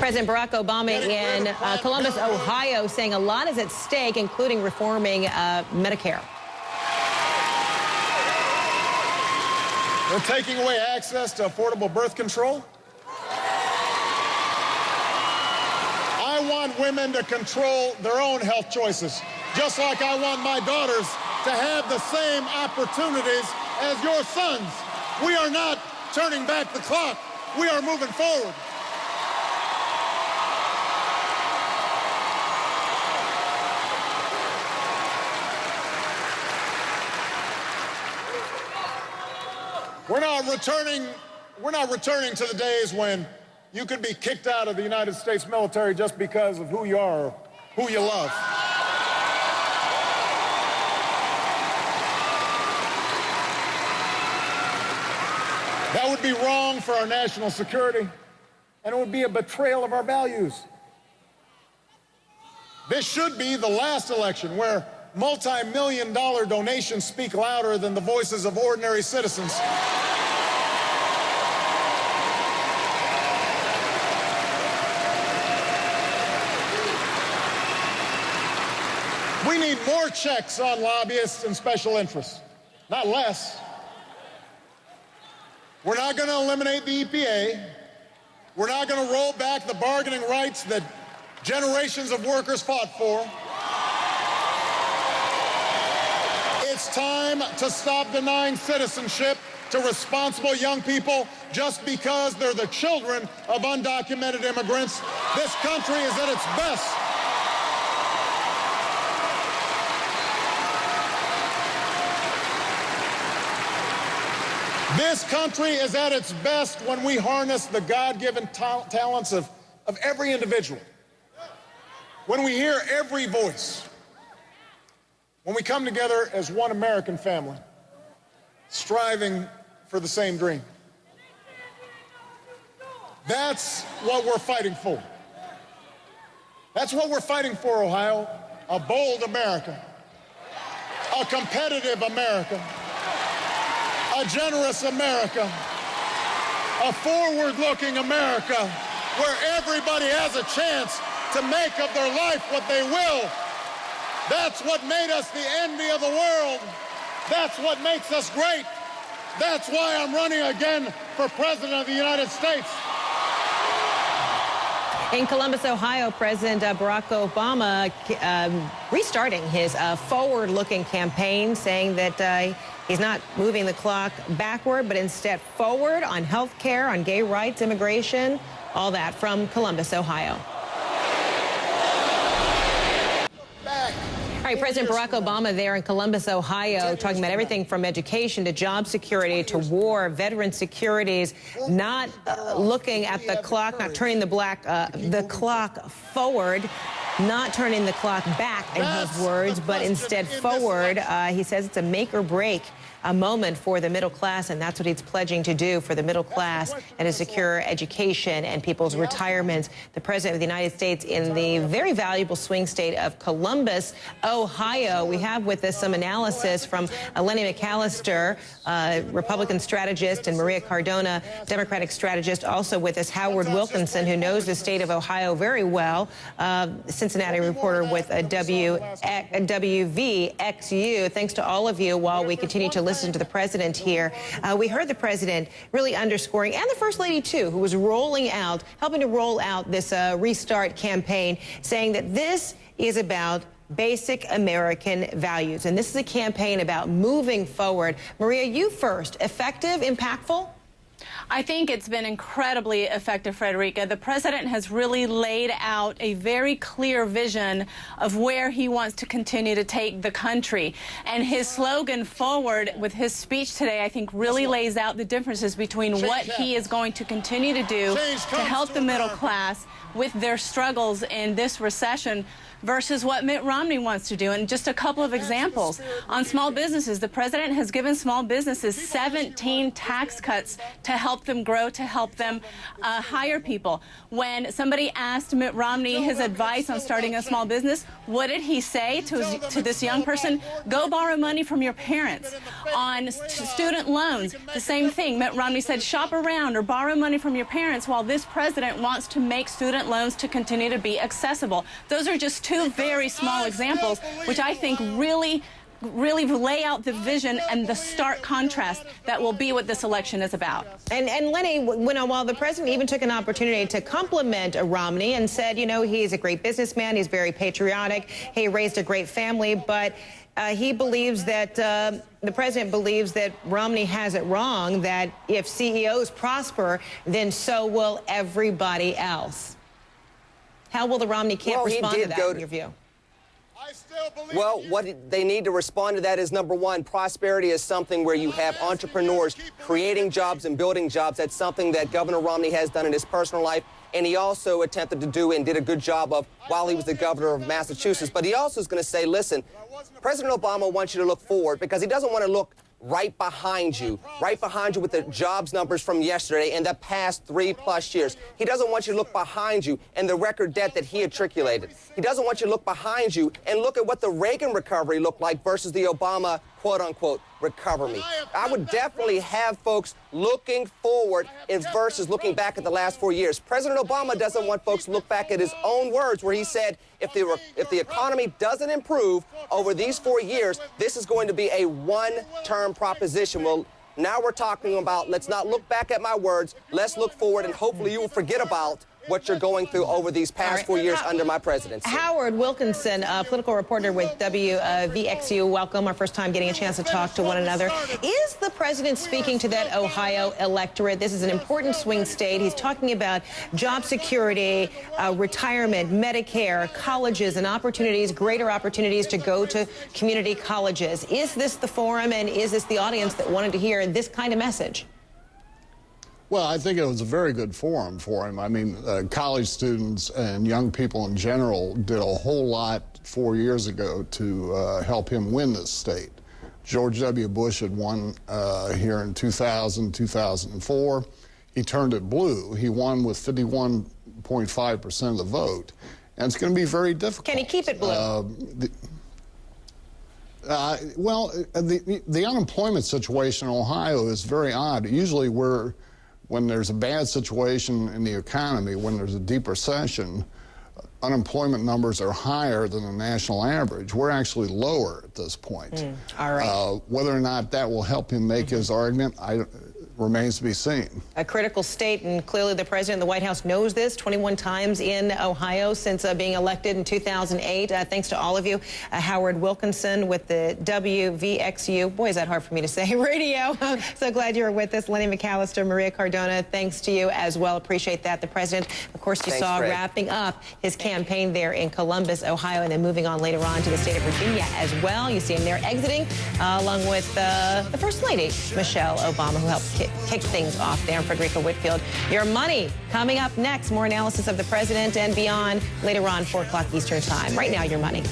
President Barack Obama in Columbus, Ohio, saying a lot is at stake, including reforming Medicare. We're taking away access to affordable birth control. I want women to control their own health choices, just like I want my daughters to have the same opportunities as your sons. We are not turning back the clock. We are moving forward. We're not returning to the days when you could be kicked out of the United States military just because of who you are or who you love. That would be wrong for our national security, and it would be a betrayal of our values. This should be the last election where multi-million-dollar donations speak louder than the voices of ordinary citizens. We need more checks on lobbyists and special interests, not less. We're not going to eliminate the EPA. We're not going to roll back the bargaining rights that generations of workers fought for. It's time to stop denying citizenship to responsible young people just because they're the children of undocumented immigrants. This country is at its best. This country is at its best when we harness the God-given talents of every individual. When we hear every voice. When we come together as one American family, striving for the same dream. That's what we're fighting for. That's what we're fighting for, Ohio. A bold America. A competitive America. A generous America. A forward-looking America where everybody has a chance to make of their life what they will. That's what made us the envy of the world. That's what makes us great. That's why I'm running again for President of the United States. In Columbus, Ohio, President Barack Obama restarting his forward-looking campaign, saying that he's not moving the clock backward, but instead forward on health care, on gay rights, immigration, all that from Columbus, Ohio. All right, President Barack Obama there in Columbus, Ohio, talking about everything from education to job security to war, veteran securities, not looking at the clock, not turning the clock forward, not turning the clock back, in his words, but instead forward. He says it's a make or break a moment for the middle class, and that's what he's pledging to do for the middle class and to secure education and people's retirements. The President of the United States in the very valuable swing state of Columbus, Ohio. We have with us some analysis from Lenny McAllister, Republican strategist, and Maria Cardona, Democratic strategist. Also with us, Howard Wilkinson, who knows the state of Ohio very well, Cincinnati reporter with WVXU. Thanks to all of you while we continue to listen to the president here. We heard the president really underscoring, and the First Lady too, who was helping to roll out this restart campaign, saying that this is about basic American values. And this is a campaign about moving forward. Maria, you first. Effective, impactful? I think it's been incredibly effective, Frederica. The president has really laid out a very clear vision of where he wants to continue to take the country. And his slogan forward with his speech today, I think, really lays out the differences between what he is going to continue to do to help the middle class with their struggles in this recession versus what Mitt Romney wants to do. And just a couple of examples. On small businesses, the president has given small businesses 17 tax cuts to help help them grow, to help them hire people. When somebody asked Mitt Romney his advice on starting a small business, what did he say to this young person? Go borrow money from your parents. On student loans, the same thing. Mitt Romney said, shop around or borrow money from your parents, while this president wants to make student loans to continue to be accessible. Those are just two very small examples, which I think really lay out the vision and the stark contrast that will be what this election is about. And Lenny, while the president even took an opportunity to compliment Romney and said, you know, he's a great businessman, he's very patriotic, he raised a great family, but he believes that the president believes that Romney has it wrong, that if CEOs prosper, then so will everybody else. How will the Romney camp respond to that, in your view? Well, what they need to respond to that is, number one, prosperity is something where you have entrepreneurs creating jobs and building jobs. That's something that Governor Romney has done in his personal life, and he also attempted to do and did a good job of while he was the governor of Massachusetts. But he also is going to say, listen, President Obama wants you to look forward because he doesn't want to look right behind you with the jobs numbers from yesterday and the past 3+ years. He doesn't want you to look behind you and the record debt that he matriculated. He doesn't want you to look behind you and look at what the Reagan recovery looked like versus the Obama, quote-unquote, recovery. I would definitely have folks looking forward versus looking back at the last 4 years. President Obama doesn't want folks to look back at his own words where he said, if the economy doesn't improve over these 4 years, this is going to be a one-term proposition. Well, now we're talking about, let's not look back at my words, let's look forward, and hopefully you will forget about what you're going through over these past 4 years under my presidency. Howard Wilkinson, a political reporter with WVXU. Welcome. Our first time getting a chance to talk to one another. Is the president speaking to that Ohio electorate? This is an important swing state. He's talking about job security, retirement, Medicare, colleges, and opportunities, greater opportunities to go to community colleges. Is this the forum, and is this the audience that wanted to hear this kind of message? Well, I think it was a very good forum for him. I mean, college students and young people in general did a whole lot 4 years ago to help him win this state. George W. Bush had won here in 2000, 2004. He turned it blue. He won with 51.5% of the vote. And it's going to be very difficult. Can he keep it blue? The unemployment situation in Ohio is very odd. Usually when there's a bad situation in the economy, when there's a deep recession, unemployment numbers are higher than the national average. We're actually lower at this point. All right. Whether or not that will help him make his argument, remains to be seen. A critical state, and clearly the president and the White House knows this. 21 times in Ohio since being elected in 2008. Thanks to all of you. Howard Wilkinson with the WVXU. Boy, is that hard for me to say. Radio. So glad you were with us. Lenny McAllister, Maria Cardona, thanks to you as well. Appreciate that. The president, of course, you saw wrapping up his campaign there in Columbus, Ohio, and then moving on later on to the state of Virginia as well. You see him there exiting along with the First Lady, Michelle Obama, who helped kick things off there. Frederica Whitfield, your money coming up next. More analysis of the president and beyond later on, 4 o'clock Eastern time. Right now, your money.